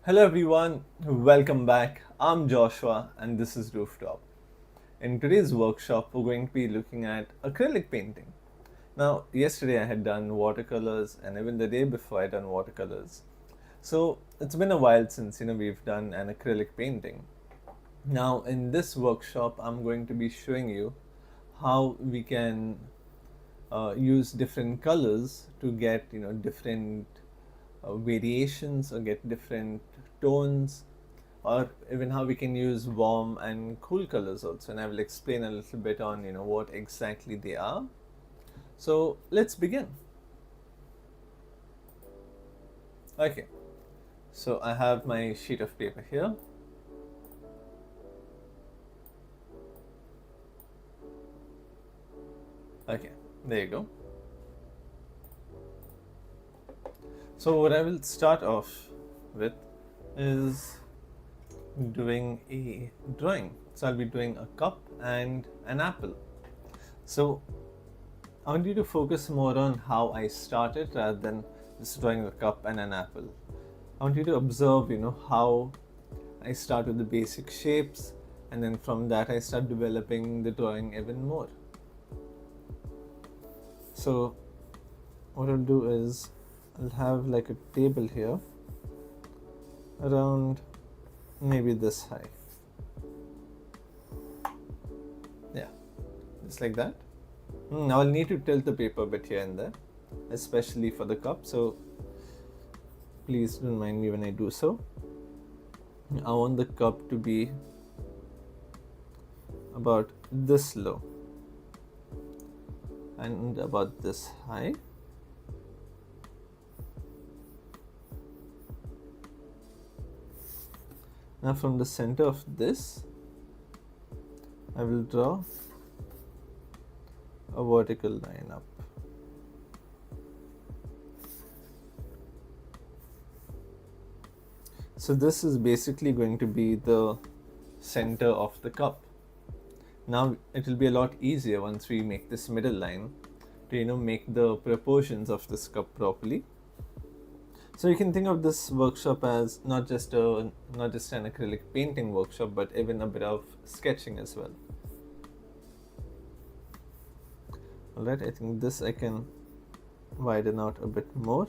Hello everyone, welcome back. I'm Joshua and this is Rooftop. In today's workshop, we're going to be looking at acrylic painting. Now, yesterday I had done watercolors and even the day before I done watercolors. So it's been a while since we've done an acrylic painting. Now in this workshop, I'm going to be showing you how we can use different colors to get different variations or get different tones, or even how we can use warm and cool colors also, and I will explain a little bit on what exactly they are. So let's begin. Okay, so I have my sheet of paper here. Okay, there you go. So what I will start off with is doing a drawing. So I'll be doing a cup and an apple. So I want you to focus more on how I started rather than just drawing a cup and an apple. I want you to observe, how I start with the basic shapes, and then from that I start developing the drawing even more. So what I'll do is I'll have like a table here around maybe this high. Yeah, just like that. Now I'll need to tilt the paper a bit here and there, especially for the cup, so please don't mind me when I do so. I want the cup to be about this low and about this high. Now from the center of this, I will draw a vertical line up. So this is basically going to be the center of the cup. Now it will be a lot easier once we make this middle line to make the proportions of this cup properly. So you can think of this workshop as not just an acrylic painting workshop, but even a bit of sketching as well. Alright, I think this I can widen out a bit more.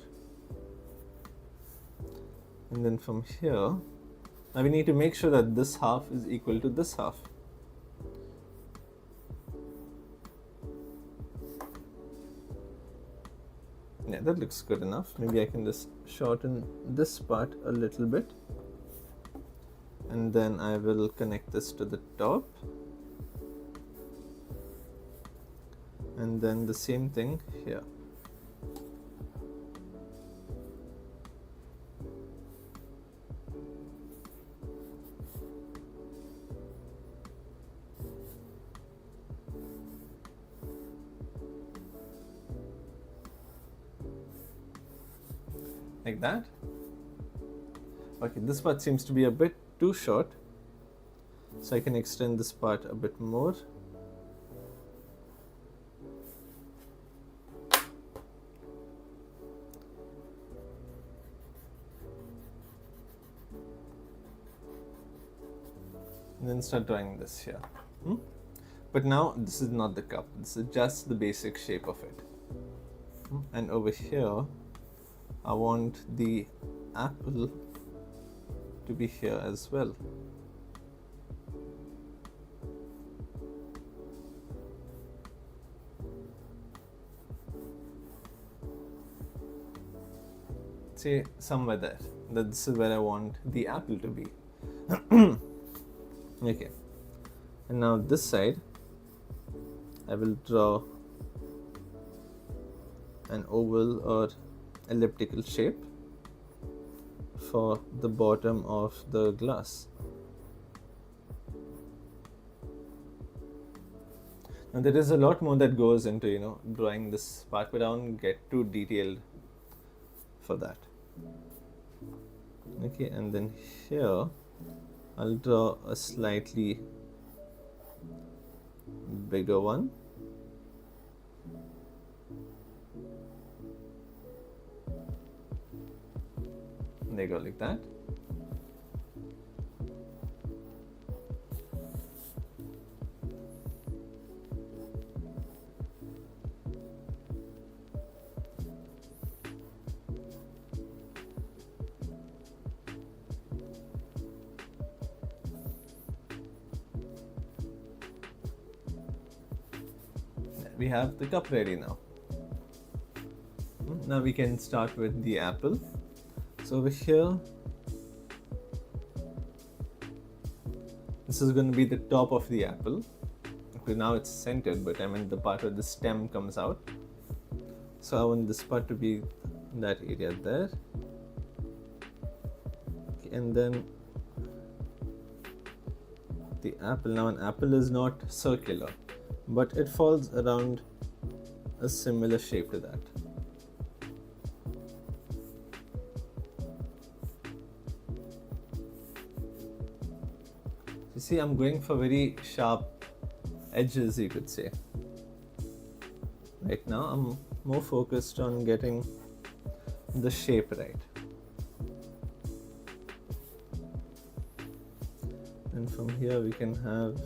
And then from here, now we need to make sure that this half is equal to this half. Yeah, that looks good enough. Maybe I can just shorten this part a little bit. And then I will connect this to the top. And then the same thing here. Like that. Okay, this part seems to be a bit too short, so I can extend this part a bit more. And then start drawing this here. But now this is not the cup, this is just the basic shape of it. And over here I want the apple to be here as well. Say somewhere there. This is where I want the apple to be. Okay. And now this side I will draw an oval or elliptical shape for the bottom of the glass. Now there is a lot more that goes into drawing this part, but I won't get too detailed for that. Okay, and then here I'll draw a slightly bigger one. There you go, like that. we have the cup ready now. Now we can start with the apple. So over here, this is going to be the top of the apple. Okay, now it's centered, but I mean the part where the stem comes out. So I want this part to be that area there. Okay, and then the apple. Now an apple is not circular, but it falls around a similar shape to that. You see, I'm going for very sharp edges, you could say. Right now, I'm more focused on getting the shape right. And from here, we can have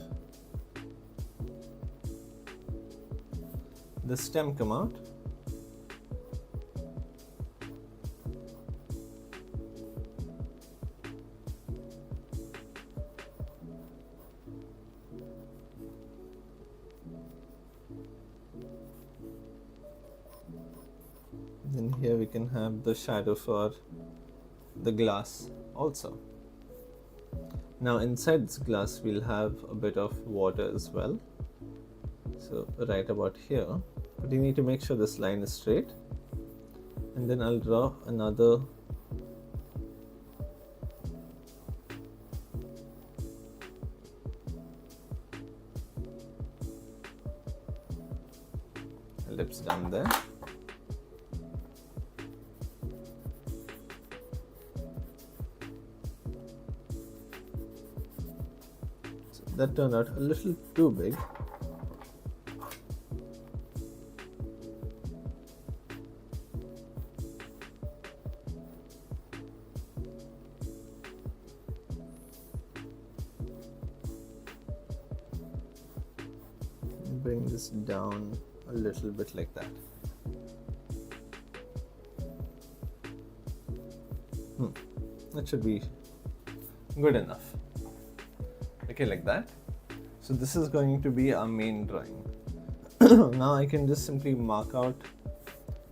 the stem come out. Then here we can have the shadow for the glass also. Now inside this glass we'll have a bit of water as well. So right about here, but you need to make sure this line is straight. And then I'll draw another ellipse down there. That turned out a little too big. Bring this down a little bit like that. That should be good enough. Okay, like that. So this is going to be our main drawing. Now I can just simply mark out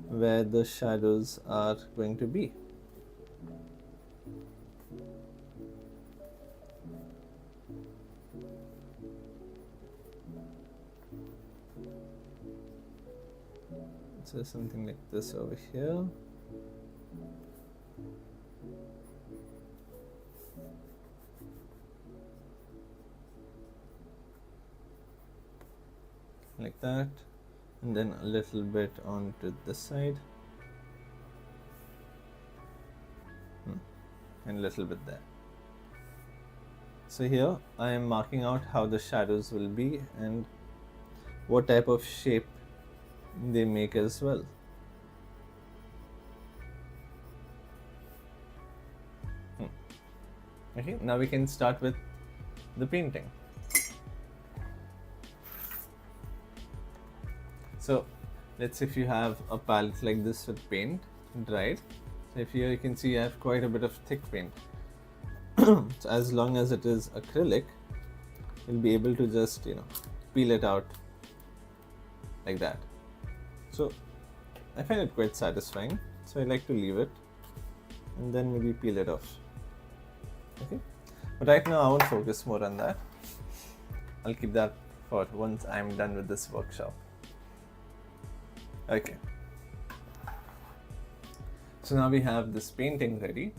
where the shadows are going to be. So something like this over here. Like that, and then a little bit onto this side, and a little bit there. So here I am marking out how the shadows will be and what type of shape they make as well. Okay, now we can start with the painting. So let's say if you have a palette like this with paint dried, so if here you can see I have quite a bit of thick paint. So as long as it is acrylic, you'll be able to just peel it out like that. So I find it quite satisfying, so I like to leave it and then maybe peel it off. Okay, but right now I won't focus more on that. I'll keep that for once I'm done with this workshop. Okay, so now we have this painting ready.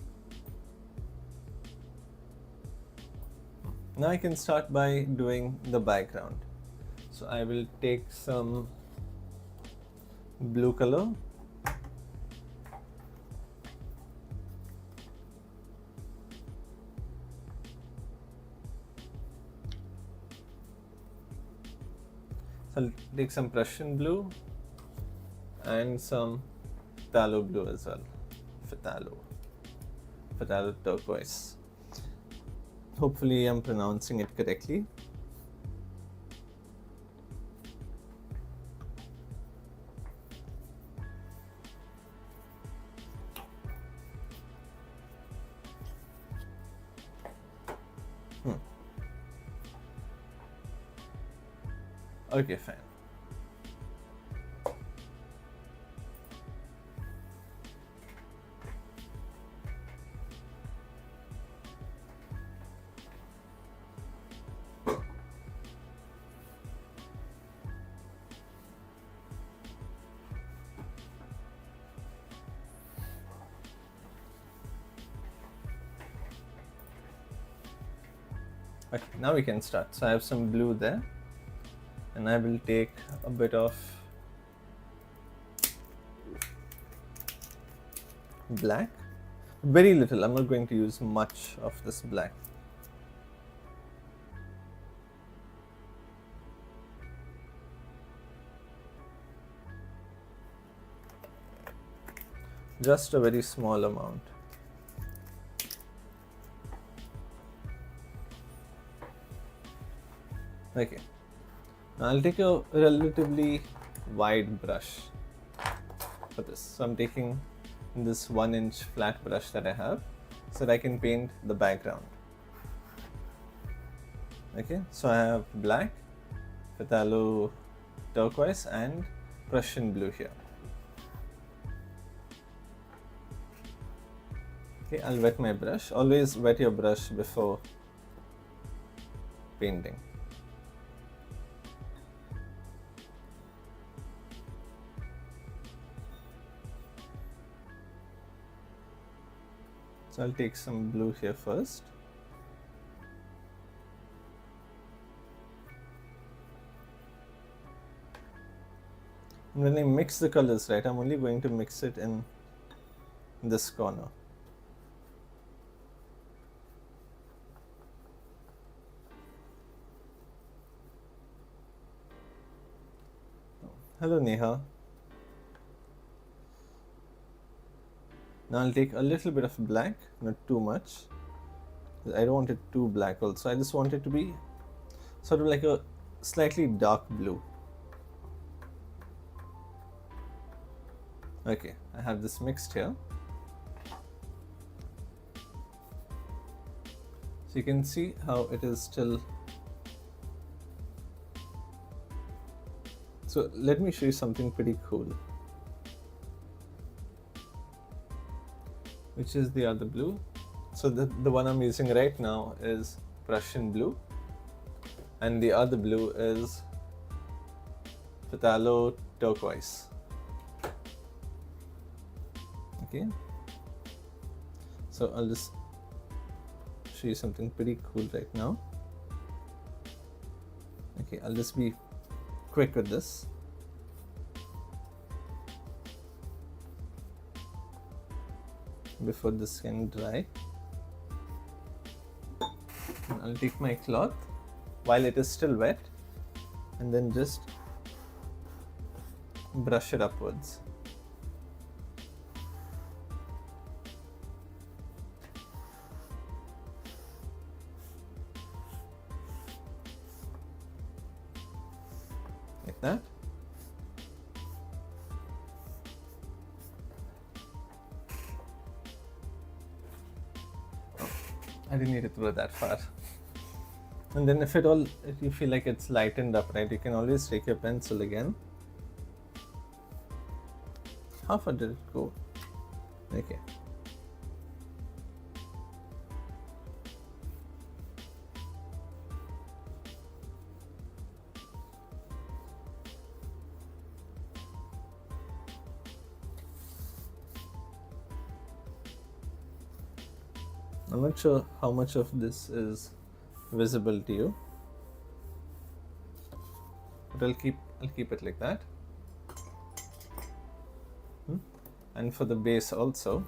Now I can start by doing the background. So I will take some blue color, so I'll take some Prussian blue and some phthalo blue as well. Phthalo turquoise. Hopefully I'm pronouncing it correctly. Okay, fine. Okay, now we can start. So I have some blue there, and I will take a bit of black, very little. I'm not going to use much of this black. Just a very small amount. Okay, now I'll take a relatively wide brush for this. So I'm taking this 1-inch flat brush that I have so that I can paint the background. Okay, so I have black, phthalo turquoise and Prussian blue here. Okay, I'll wet my brush. Always wet your brush before painting. So I'll take some blue here first. And when I mix the colors, right, I'm only going to mix it in this corner. Hello Neha. Now I'll take a little bit of black, not too much. I don't want it too black also. I just want it to be sort of like a slightly dark blue. Okay, I have this mixed here. So you can see how it is still. So let me show you something pretty cool, which is the other blue. So the one I'm using right now is Prussian blue, and the other blue is phthalo turquoise. Okay, so I'll just show you something pretty cool right now. Okay, I'll just be quick with this. Before this can dry, and I'll take my cloth while it is still wet and then just brush it upwards. Like that. I didn't need to throw that far. And then if you feel like it's lightened up, right, you can always take your pencil again. How far did it go? Okay. I'm not sure how much of this is visible to you, but I'll keep it like that. And for the base also,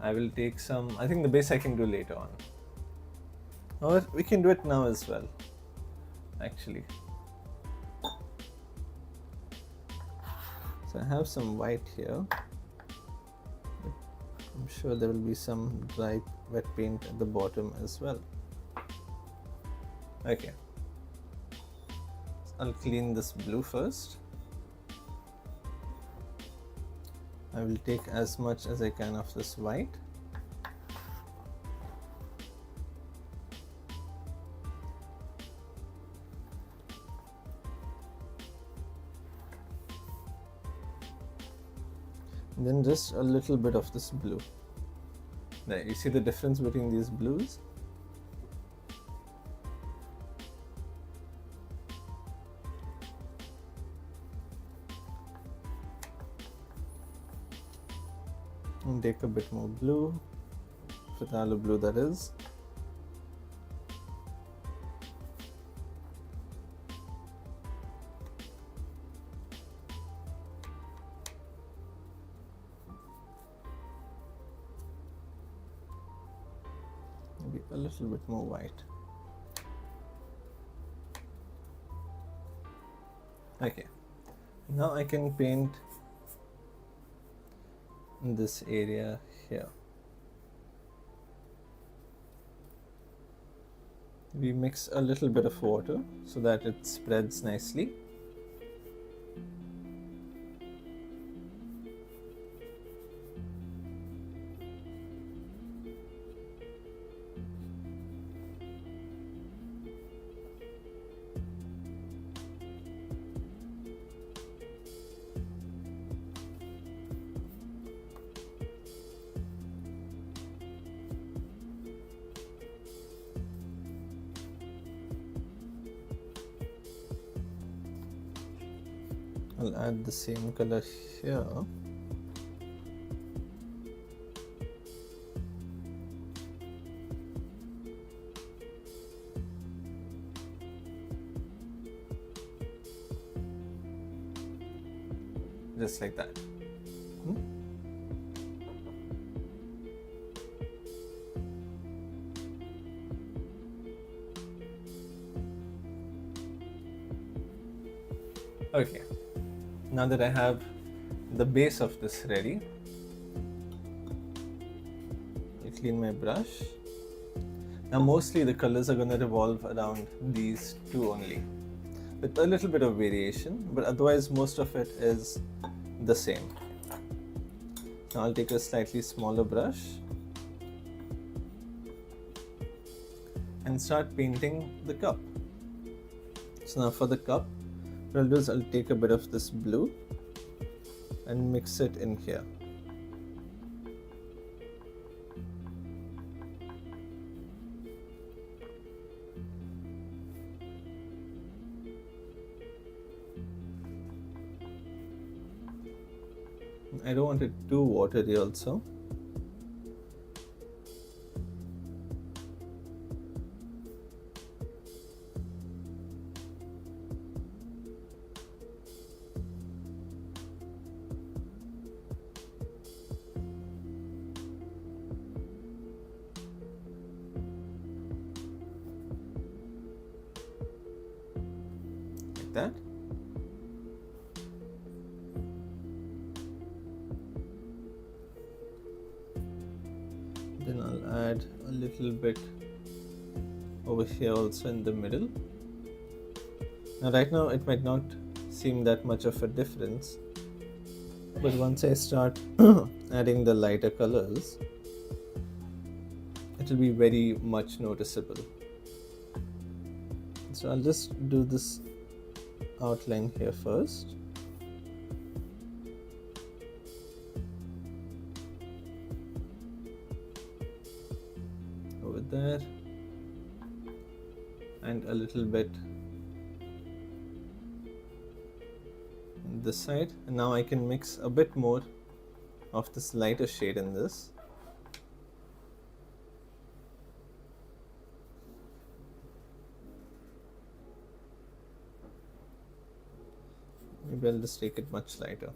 I will take some. I think the base I can do later on, or we can do it now as well, actually. So I have some white here. I'm sure there will be some dry wet paint at the bottom as well. Okay, so I'll clean this blue first. I will take as much as I can of this white. And then just a little bit of this blue. There, you see the difference between these blues? And take a bit more blue, phthalo blue that is. be a little bit more white. Okay, now I can paint this area here. We mix a little bit of water so that it spreads nicely. I'll add the same color here. Just like that. Okay, now that I have the base of this ready, I clean my brush. Now mostly the colors are going to revolve around these two only, with a little bit of variation, but otherwise most of it is the same. Now I'll take a slightly smaller brush and start painting the cup. So now for the cup, what I'll do is I'll take a bit of this blue and mix it in here. I don't want it too watery also. Like that. Then I'll add a little bit over here also in the middle. Now right now it might not seem that much of a difference, but once I start adding the lighter colors, it will be very much noticeable. So I'll just do this outline here first. Over there, and a little bit on this side. And now I can mix a bit more of this lighter shade in this. Maybe I'll just take it much lighter.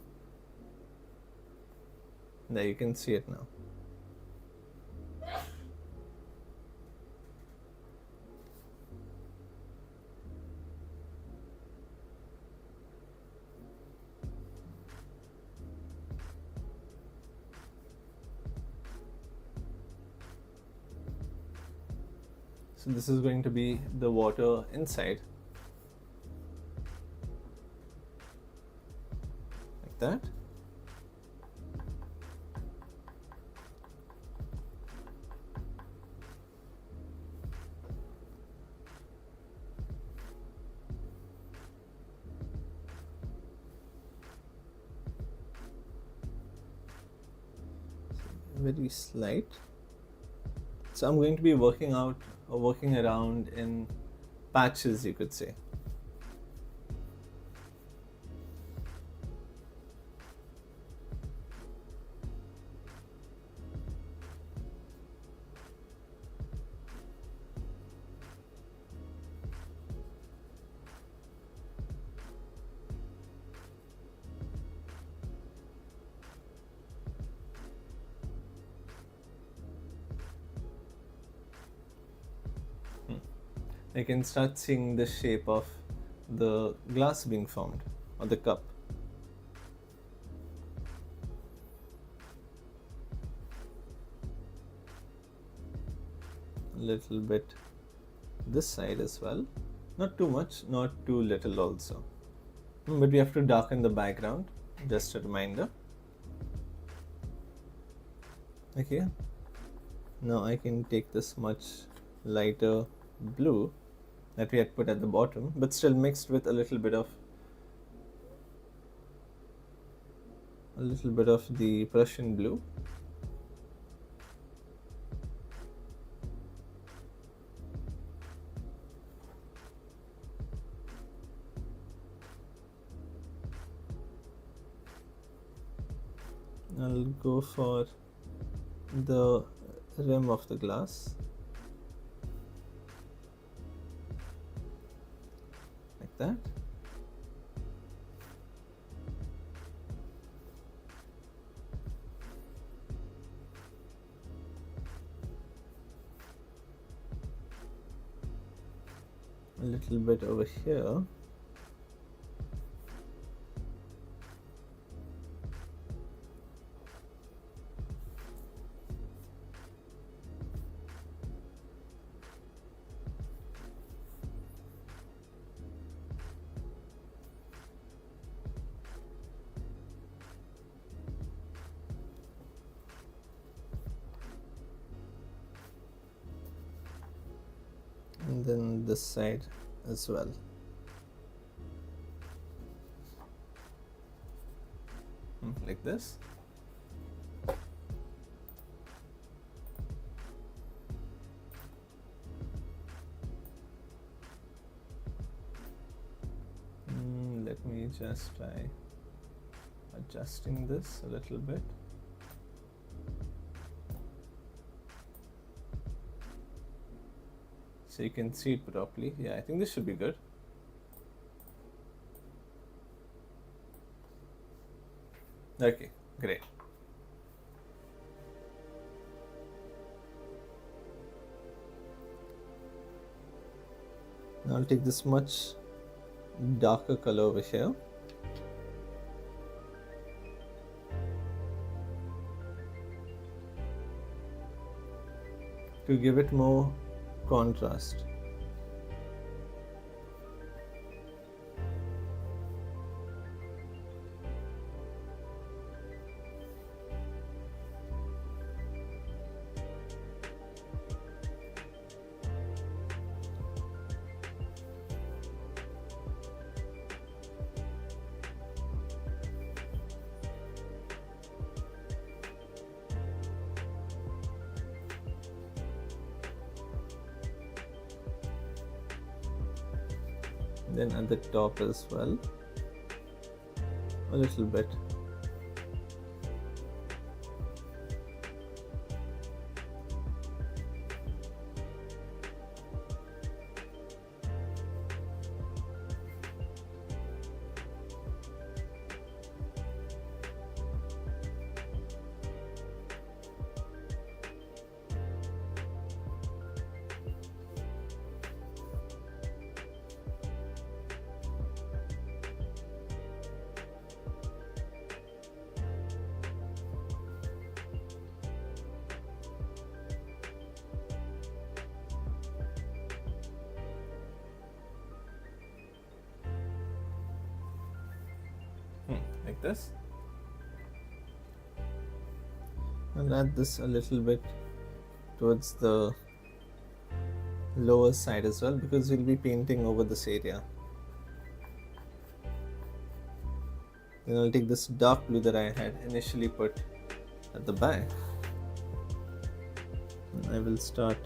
There, you can see it now. So this is going to be the water inside, like that. Very slight. So I'm going to be working around in patches, you could say. I can start seeing the shape of the glass being formed, or the cup. A little bit this side as well. Not too much, not too little also. But we have to darken the background, just a reminder. Okay, now I can take this much lighter blue that we had put at the bottom, but still mixed with a little bit of the Prussian blue. I'll go for the rim of the glass, like that. A little bit over here. And then this side as well. Like this. Let me just try adjusting this a little bit. So you can see it properly. Yeah, I think this should be good. Okay, great. Now I'll take this much darker color over here. To give it more contrast. Then at the top as well, a little bit. Like this. I'll add this a little bit towards the lower side as well, because we'll be painting over this area. Then I'll take this dark blue that I had initially put at the back, and I will start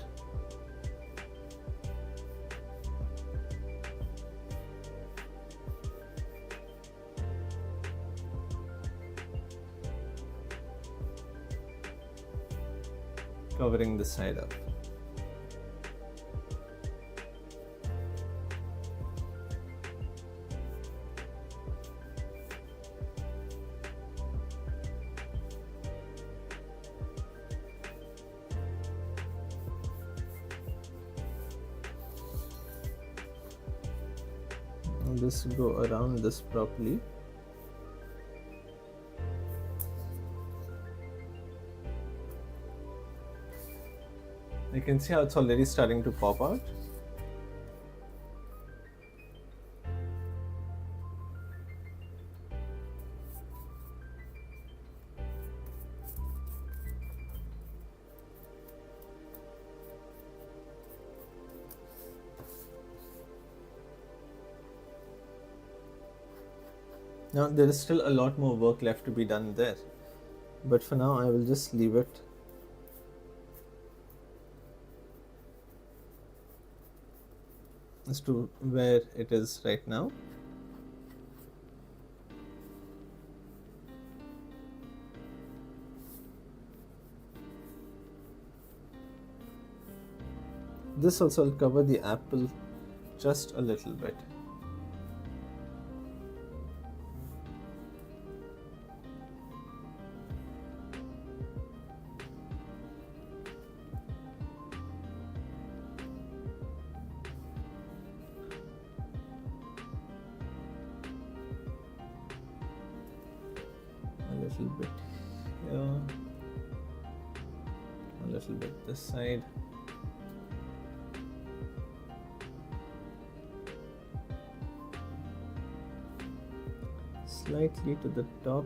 covering the side up. I'll just go around this properly. You can see how it's already starting to pop out. Now there is still a lot more work left to be done there, but for now I will just leave it as to where it is right now. This also will cover the apple just a little bit. A little bit here, a little bit this side. Slightly to the top.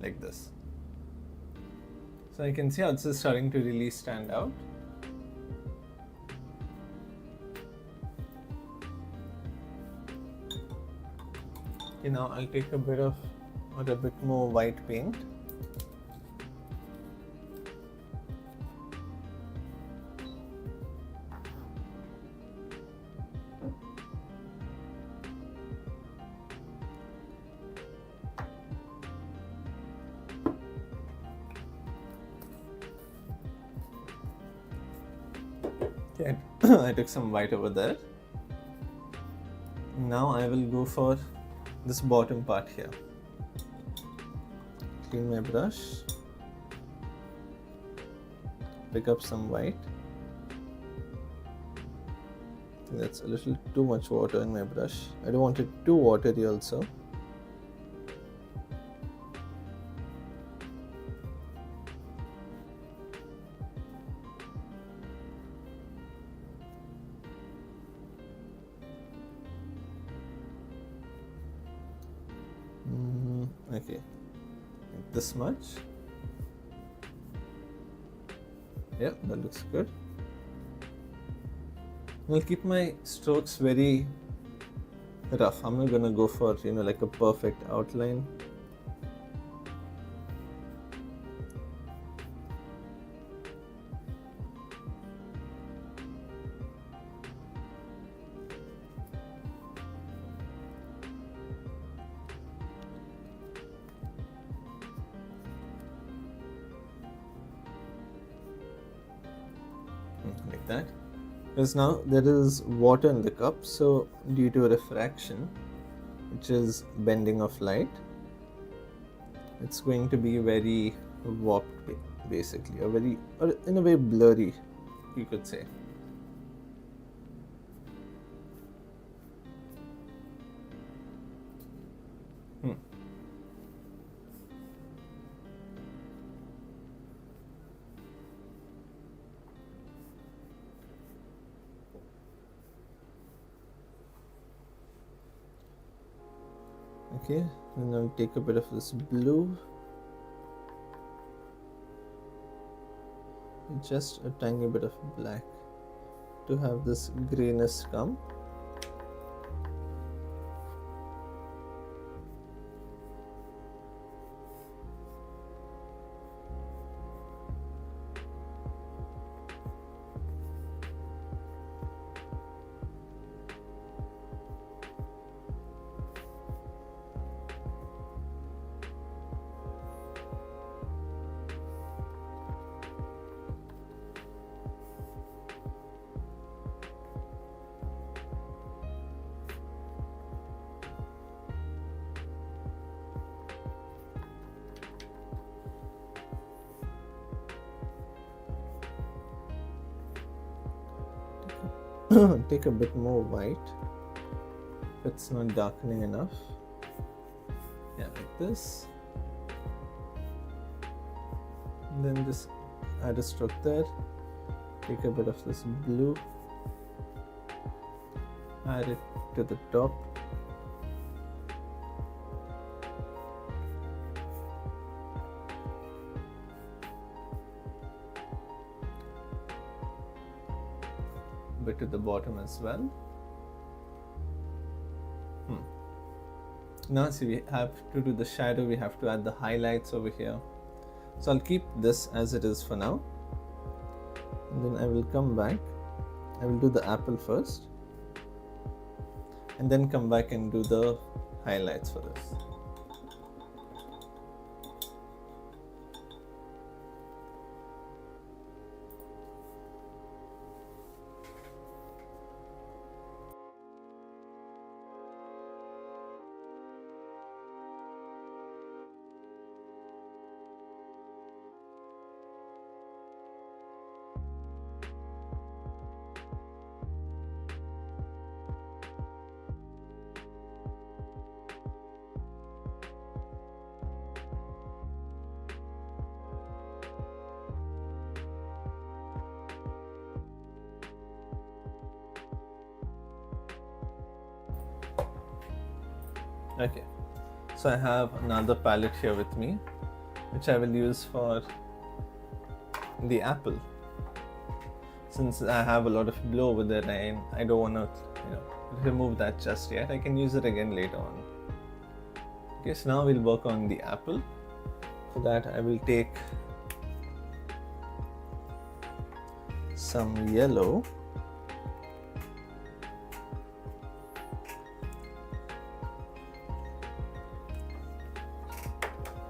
Like this. So I can see how it's starting to really stand out. Okay, now I'll take a bit more white paint. Okay, I took some white over there. Now I will go for this bottom part here. Clean my brush, pick up some white. I think that's a little too much water in my brush. I don't want it too watery also. Okay, like this much. Yeah, that looks good. I'll keep my strokes very rough. I'm not gonna go for, like a perfect outline. Like that, because now there is water in the cup, so due to refraction, which is bending of light, it's going to be very warped basically, or in a way blurry, you could say. Okay, and I'll take a bit of this blue, just a tiny bit of black to have this grayness come. take a bit more white if it's not darkening enough. Yeah, like this. And then just add a stroke there. Take a bit of this blue, add it to the top. Bit to the bottom as well. Now see, we have to do the shadow, we have to add the highlights over here. So I'll keep this as it is for now, and then I will come back. I will do the apple first and then come back and do the highlights for this. Okay, so I have another palette here with me, which I will use for the apple. Since I have a lot of blue over there and I don't want to, remove that just yet. I can use it again later on. Okay, so now we'll work on the apple. For that, I will take some yellow.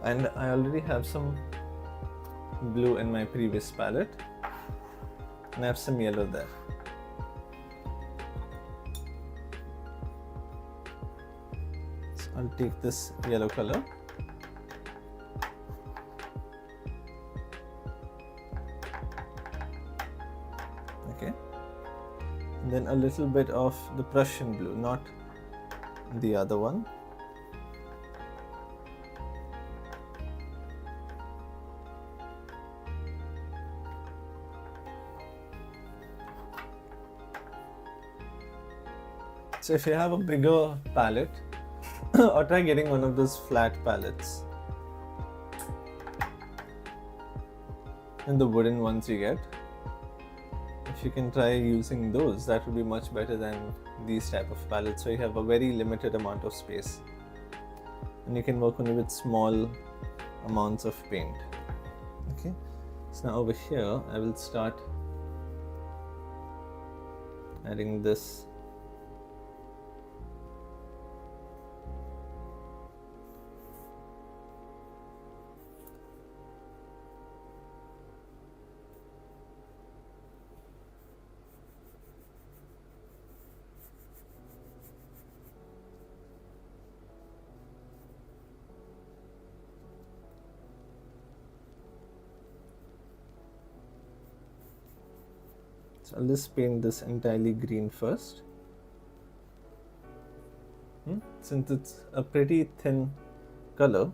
And I already have some blue in my previous palette, and I have some yellow there. So I'll take this yellow color. Okay. And then a little bit of the Prussian blue, not the other one. So if you have a bigger palette, or try getting one of those flat palettes, and the wooden ones you get, if you can try using those, that would be much better than these type of palettes, so you have a very limited amount of space and you can work only with small amounts of paint. Okay, so now over here I will start adding this. So I'll just paint this entirely green first. Since it's a pretty thin color,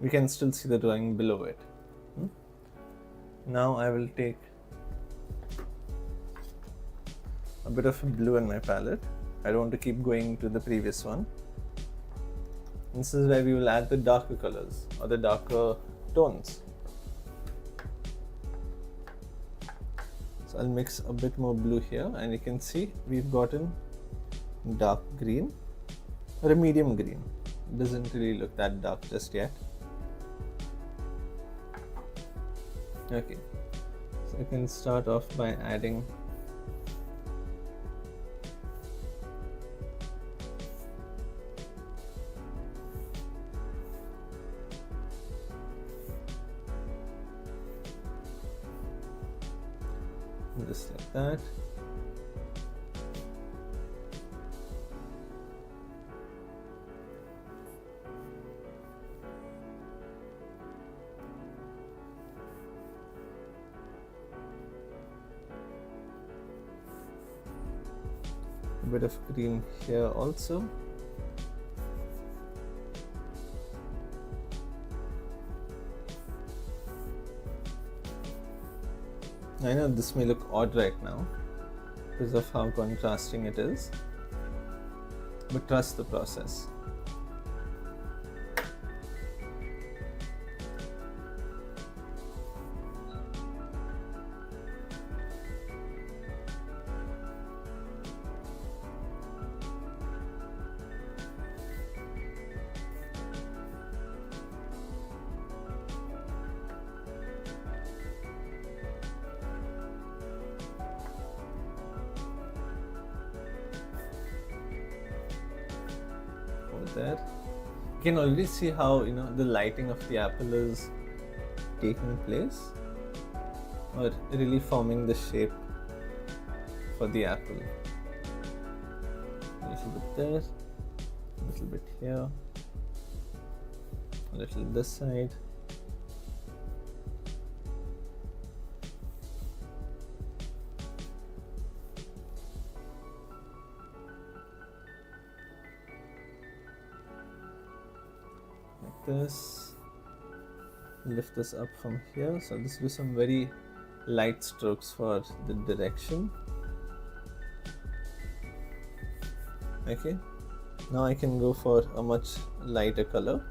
we can still see the drawing below it. Now I will take a bit of blue in my palette. I don't want to keep going to the previous one. This is where we will add the darker colors or the darker tones. So I'll mix a bit more blue here, and you can see we've gotten dark green or a medium green. It doesn't really look that dark just yet. Okay, so I can start off by adding just like that. a bit of green here also. I know this may look odd right now because of how contrasting it is, but trust the process. There, you can already see how the lighting of the apple is taking place, or really forming the shape for the apple. A little bit there, a little bit here, a little this side. This, lift this up from here, so this do some very light strokes for the direction. Okay, now I can go for a much lighter color.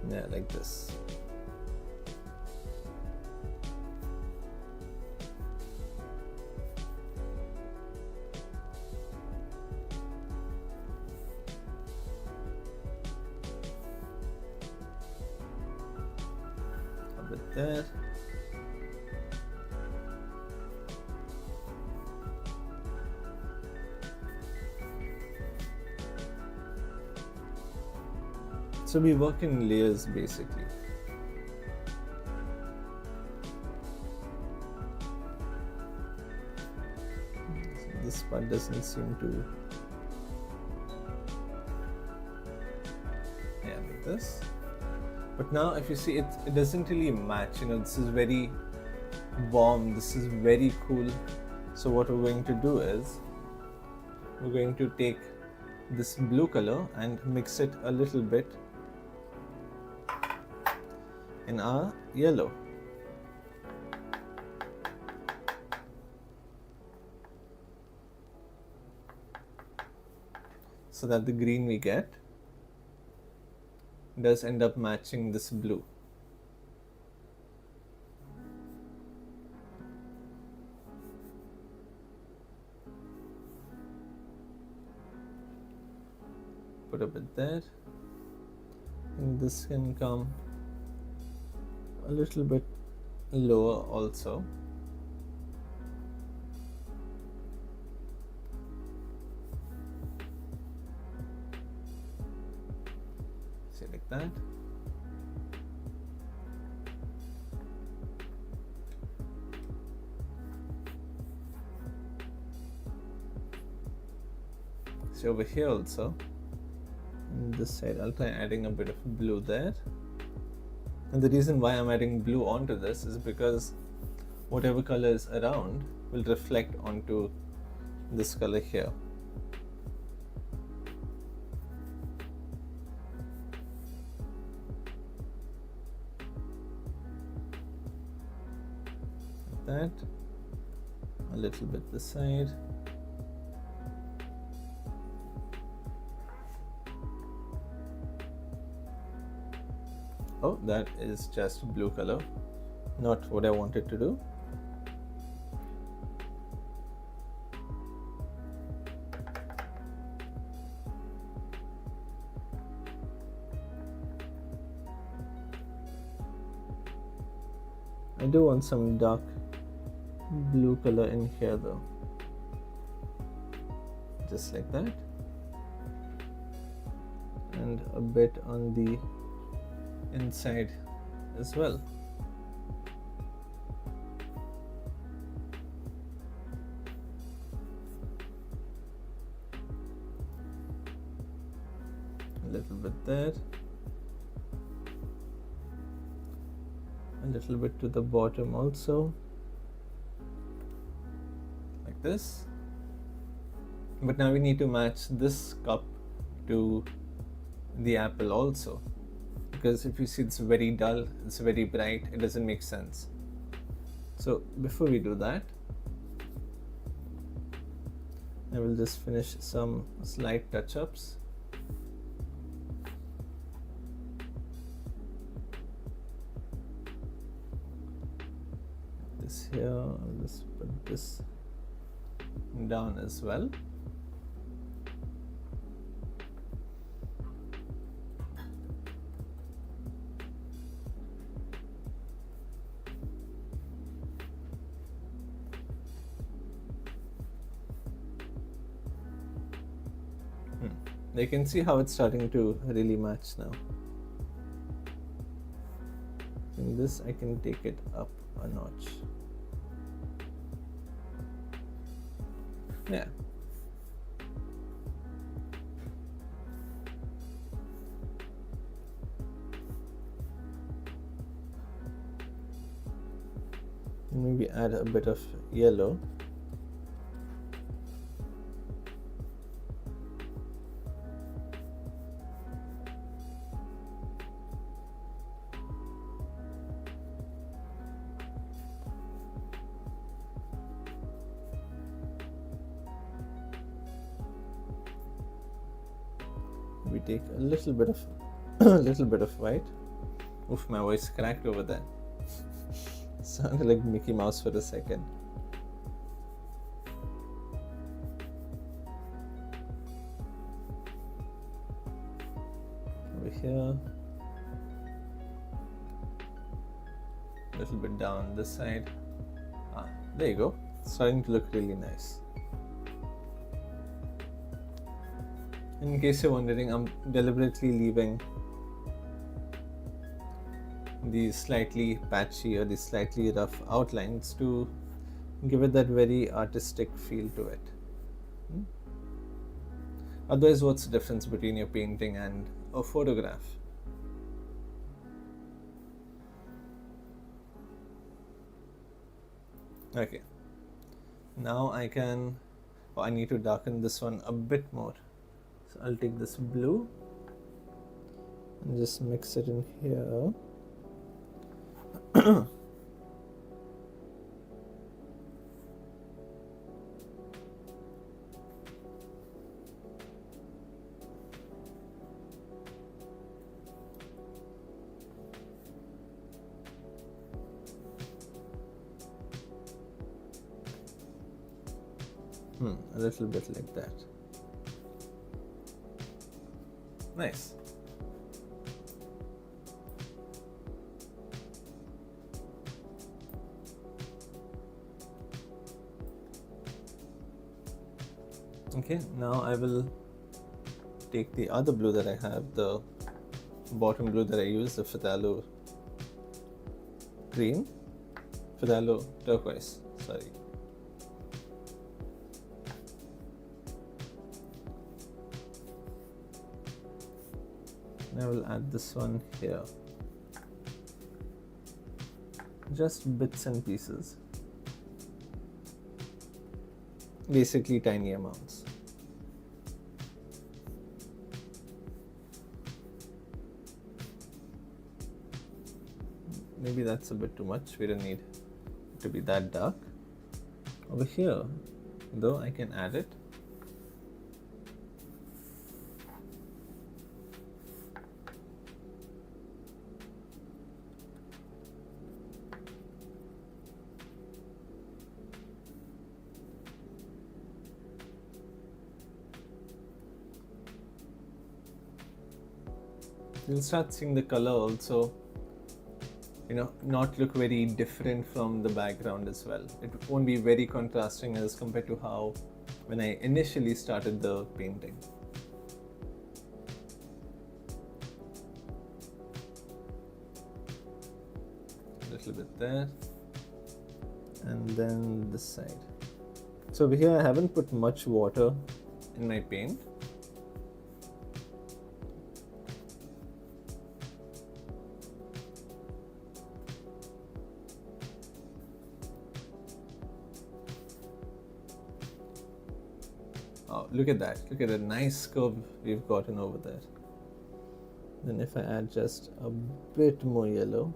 Yeah, like this. There. So we work in layers basically. So this part doesn't seem to, yeah, like this. But now if you see it doesn't really match, this is very warm, this is very cool. So what we're going to do is we're going to take this blue color and mix it a little bit in our yellow. So that the green we get does end up matching this blue. Put a bit there, and this can come a little bit lower also. Like that. See over here also, on this side, I'll try adding a bit of blue there. And the reason why I'm adding blue onto this is because whatever color is around will reflect onto this color here. That, a little bit this side. Oh, that is just blue color, not what I wanted to do. I do want some dark blue color in here though, just like that, and a bit on the inside as well. little bit there, a little bit to the bottom also, like this. But now we need to match this cup to the apple also, because if you see it's very dull, it's very bright, it doesn't make sense. So before we do that, I will just finish some slight touch-ups. This here, I'll just put this down as well. You can see how it's starting to really match now. In this, I can take it up a notch. Yeah. Maybe add a bit of yellow. We take a little bit of white. Oof, my voice cracked over there. Sounded like Mickey Mouse for a second. Over here. A little bit down this side. There you go. It's starting to look really nice. In case you're wondering, I'm deliberately leaving these slightly patchy or these slightly rough outlines to give it that very artistic feel to it. Otherwise, what's the difference between your painting and a photograph? Okay, now I need to darken this one a bit more. So I'll take this blue and just mix it in here. A little bit like that. Nice. Okay, now I will take the other blue that I have, the bottom blue that I use, the phthalo turquoise, sorry. I will add this one here. Just bits and pieces. Basically tiny amounts. Maybe that's a bit too much. We don't need it to be that dark. Over here, though, I can add it. You'll start seeing the color also, not look very different from the background as well. It won't be very contrasting as compared to how when I initially started the painting. A little bit there, and then this side. So over here I haven't put much water in my paint. Oh, look at that. Look at the nice curve we've gotten over there. Then if I add just a bit more yellow.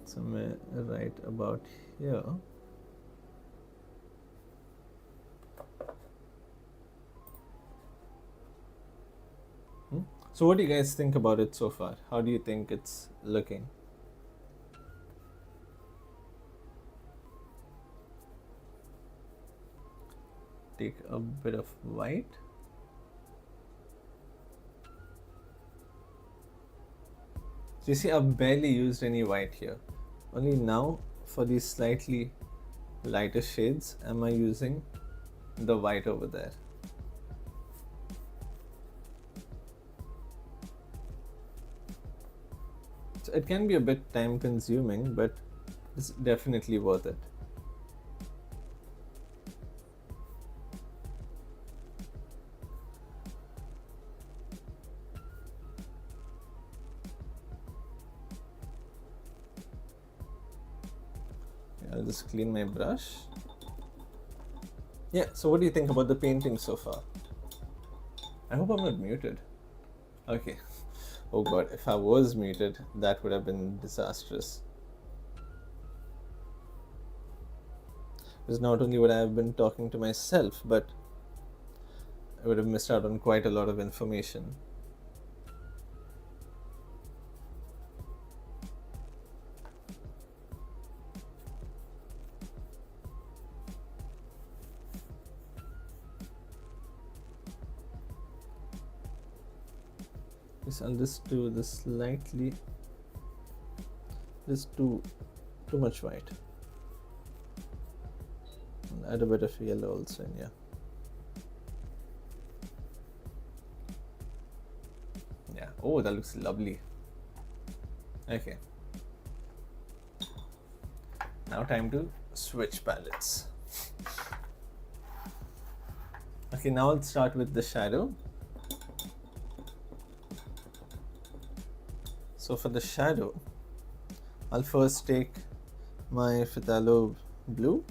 Somewhere right about here. So what do you guys think about it so far? How do you think it's looking? Take a bit of white. So you see, I've barely used any white here. Only now for these slightly lighter shades am I using the white over there. So it can be a bit time consuming, but it's definitely worth it. I'll just clean my brush. Yeah, so what do you think about the painting so far? I hope I'm not muted. Okay. Oh god, if I was muted, that would have been disastrous. Because not only would I have been talking to myself, but I would have missed out on quite a lot of information. I'll just do this slightly, just too much white, and add a bit of yellow also in here. Yeah, oh, that looks lovely. Okay, now time to switch palettes. Okay, now I'll start with the shadow. So for the shadow, I'll first take my phthalo blue.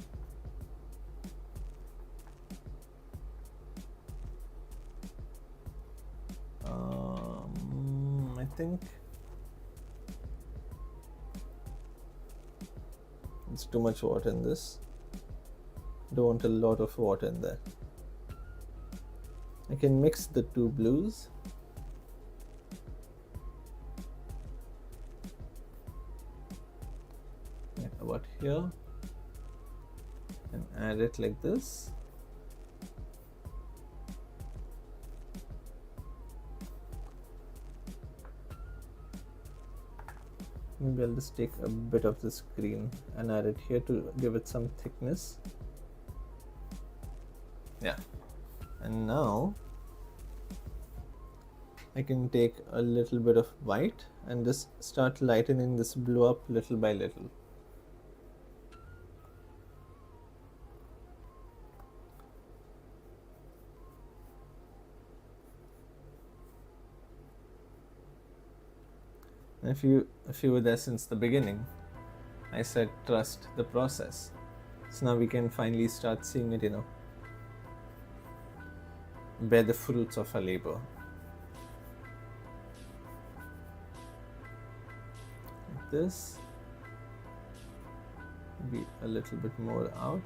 I think it's too much water in this. Don't want a lot of water in there. I can mix the two blues. About here, and add it like this. Maybe I'll just take a bit of this green and add it here to give it some thickness. Yeah, and now I can take a little bit of white and just start lightening this blue up little by little. If you were there since the beginning, I said trust the process. So now we can finally start seeing it, bear the fruits of our labor. Like this. Maybe a little bit more out.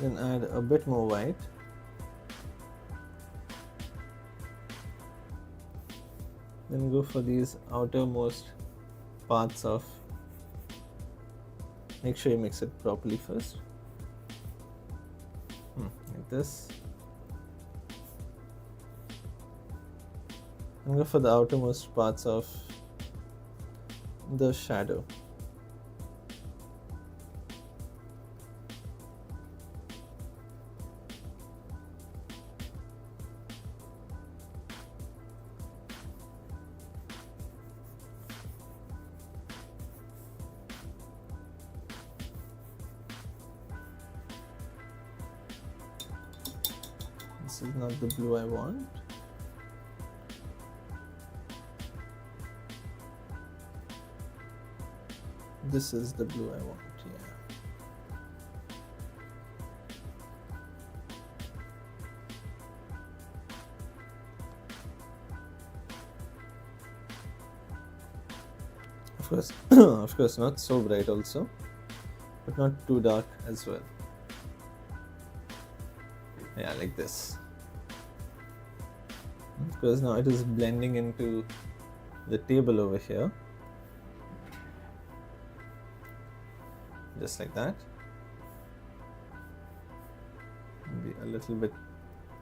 Then add a bit more white. Then go for these outermost parts of. Make sure you mix it properly first. Like this. and go for the outermost parts of the shadow. This is not the blue I want. This is the blue I want, yeah. Of course, of course, not so bright also, but not too dark as well. Yeah, like this. Of course, now it is blending into the table over here. Just like that. Maybe a little bit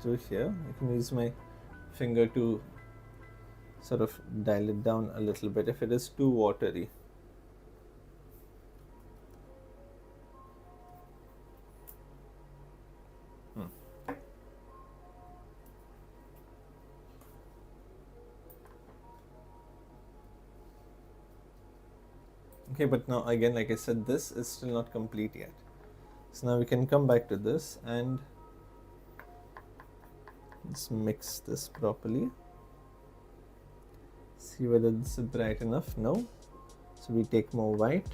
through here. I can use my finger to sort of dial it down a little bit if it is too watery. Okay, but now again, like I said, this is still not complete yet. So now we can come back to this and let's mix this properly. See whether this is bright enough. No. So we take more white.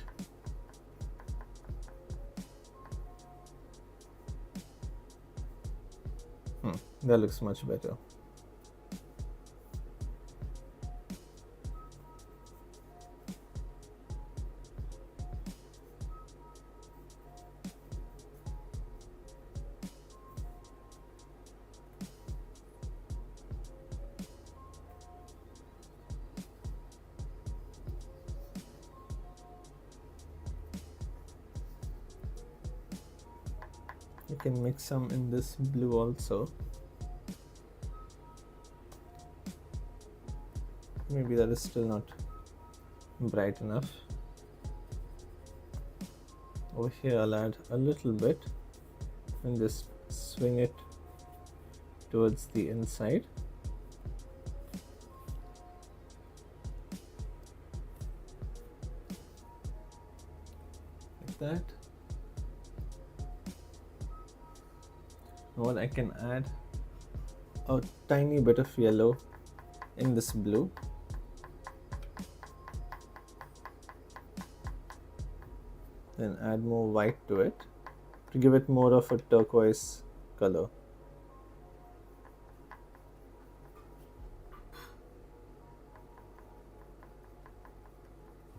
That looks much better. You can mix some in this blue also. Maybe that is still not bright enough. Over here I'll add a little bit and just swing it towards the inside. Like that. Now I can add a tiny bit of yellow in this blue. Then add more white to it to give it more of a turquoise color.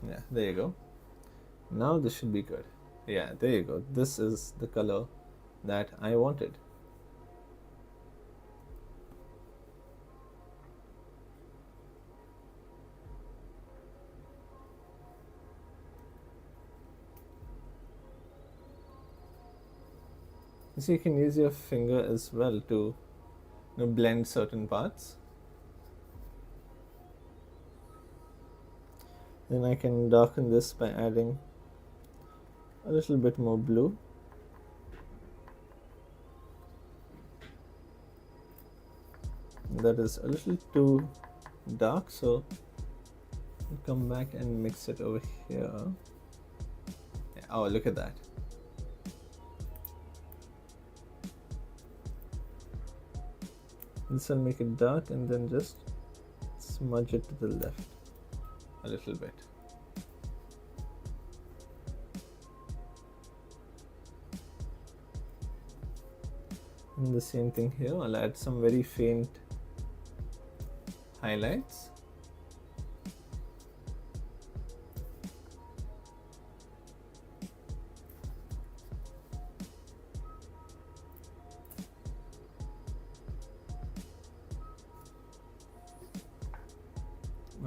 Yeah, there you go. Now this should be good. Yeah, there you go. This is the color that I wanted. So you can use your finger as well to blend certain parts. Then I can darken this by adding a little bit more blue. That is a little too dark, so I'll come back and mix it over here. Yeah, oh, look at that. This will make it dark and then just smudge it to the left a little bit. And the same thing here, I'll add some very faint highlights.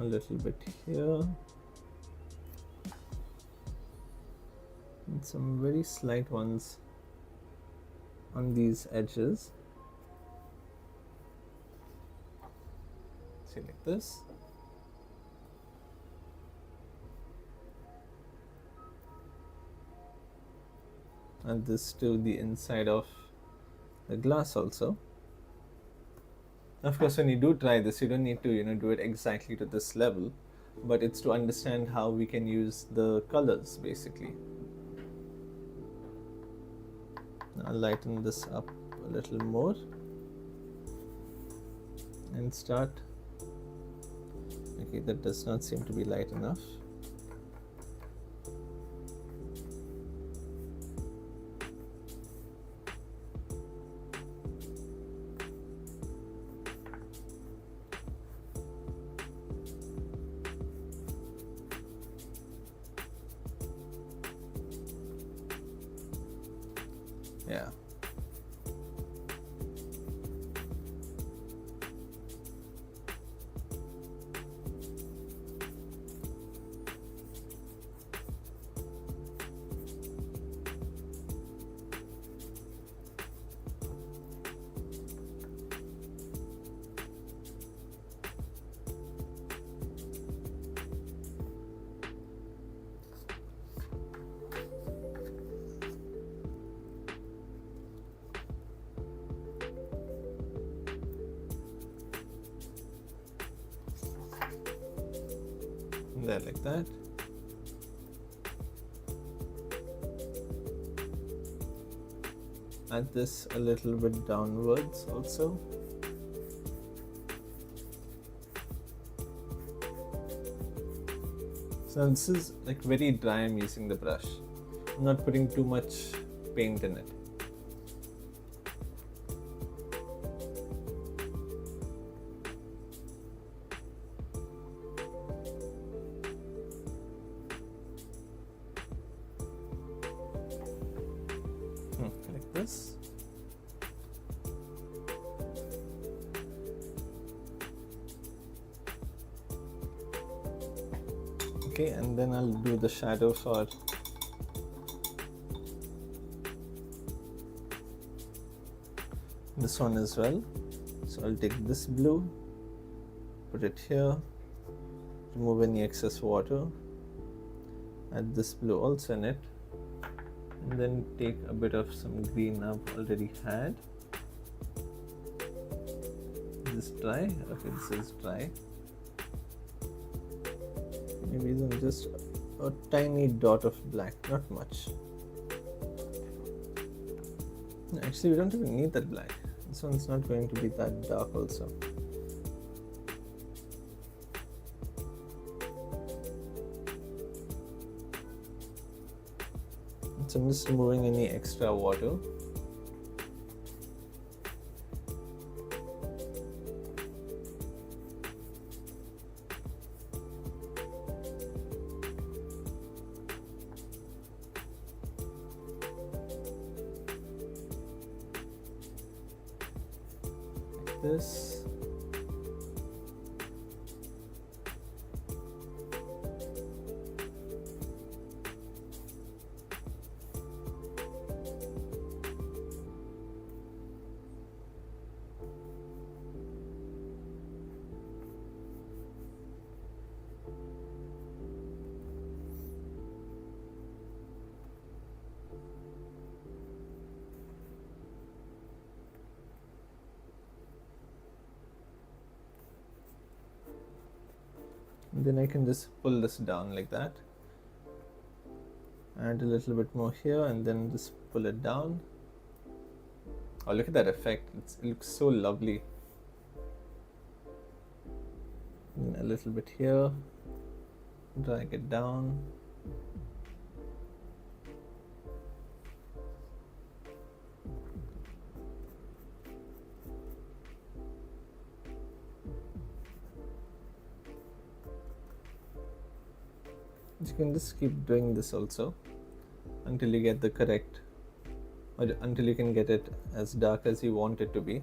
A little bit here. And some very slight ones on these edges. exactly like this. And this to the inside of the glass also. Of course, when you do try this, you don't need to do it exactly to this level, but it's to understand how we can use the colors basically. I'll lighten this up a little more and start. Okay, that does not seem to be light enough. Yeah. There, like that. Add this a little bit downwards also. So this is like very dry. I'm using the brush. I'm not putting too much paint in it. Like this. Okay, and then I'll do the shadow for this one as well. So I'll take this blue, put it here, remove any excess water, add this blue also in it, and then take a bit of some green I've already had. Is this dry? Okay, this is dry. Maybe then just a tiny dot of black, not much. Actually, we don't even need that black. This one's not going to be that dark also. So I'm just removing any extra water. Like this. And then I can just pull this down like that. Add a little bit more here and then just pull it down. Oh, look at that effect. It looks so lovely. And a little bit here. Drag it down. You can just keep doing this also until you get the correct, or until you can get it as dark as you want it to be.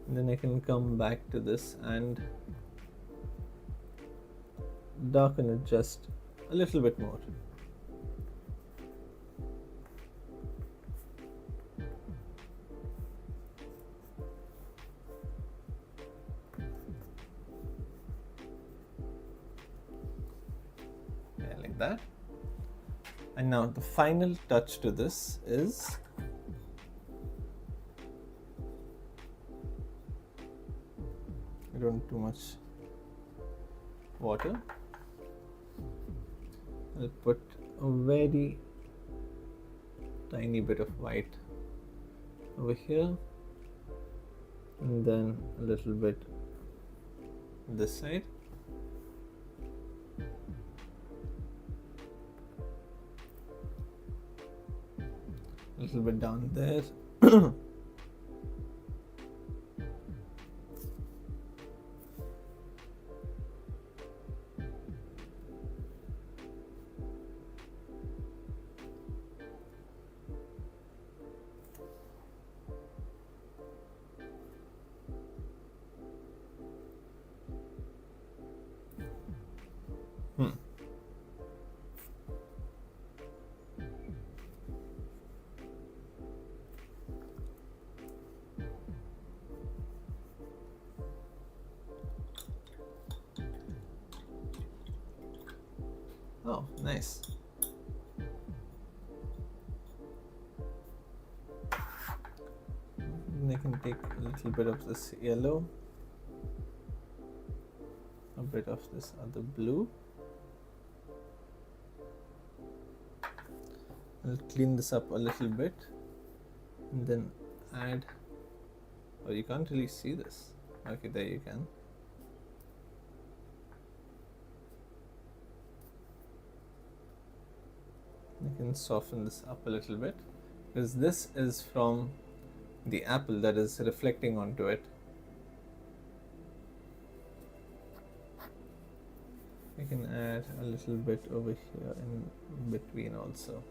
And then I can come back to this and darken it just a little bit more. that. And now the final touch to this is I don't too much water. I'll put a very tiny bit of white over here, and then a little bit this side. A little bit down there. Oh, nice. And I can take a little bit of this yellow, a bit of this other blue. I'll clean this up a little bit and then add, oh, you can't really see this. Okay, there you can. I can soften this up a little bit because this is from the apple that is reflecting onto it. I can add a little bit over here in between also.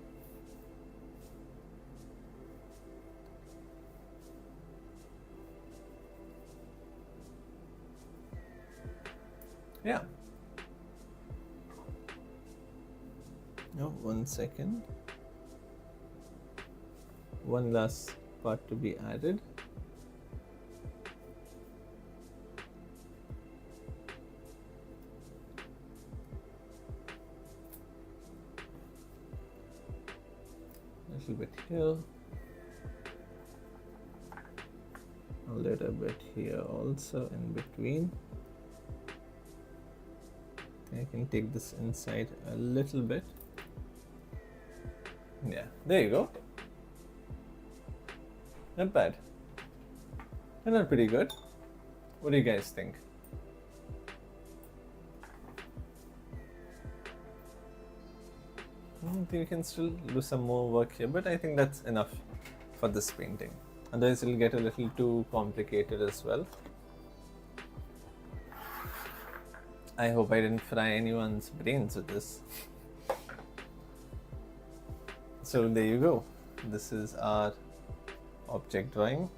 Yeah. Oh, 1 second. One last part to be added. A little bit here. A little bit here also in between. I can take this inside a little bit. Yeah, there you go. Not bad. They're not pretty good. What do you guys think? I think you can still do some more work here, but I think that's enough for this painting. Otherwise it'll get a little too complicated as well. I hope I didn't fry anyone's brains with this. So there you go. This is our object drawing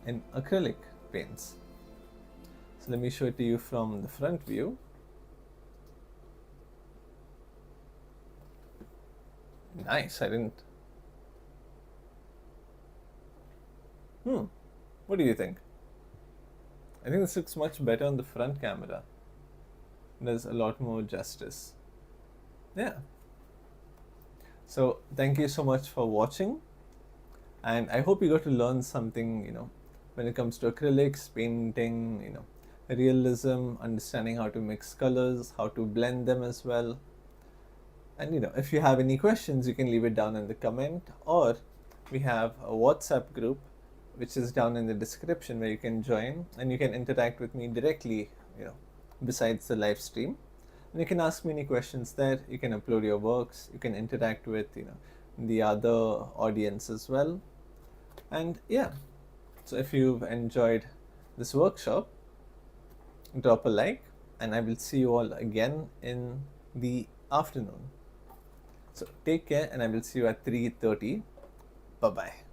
in acrylic paints. So let me show it to you from the front view. Nice, I didn't. What do you think? I think this looks much better on the front camera. There's a lot more justice. Yeah. So thank you so much for watching, and I hope you got to learn something, when it comes to acrylics, painting, realism, understanding how to mix colors, how to blend them as well. And if you have any questions, you can leave it down in the comment, or we have a WhatsApp group which is down in the description where you can join and you can interact with me directly, besides the live stream. And you can ask me any questions there. You can upload your works. You can interact with the other audience as well. And yeah, so if you've enjoyed this workshop, drop a like, and I will see you all again in the afternoon. So take care, and I will see you at 3:30. Bye bye.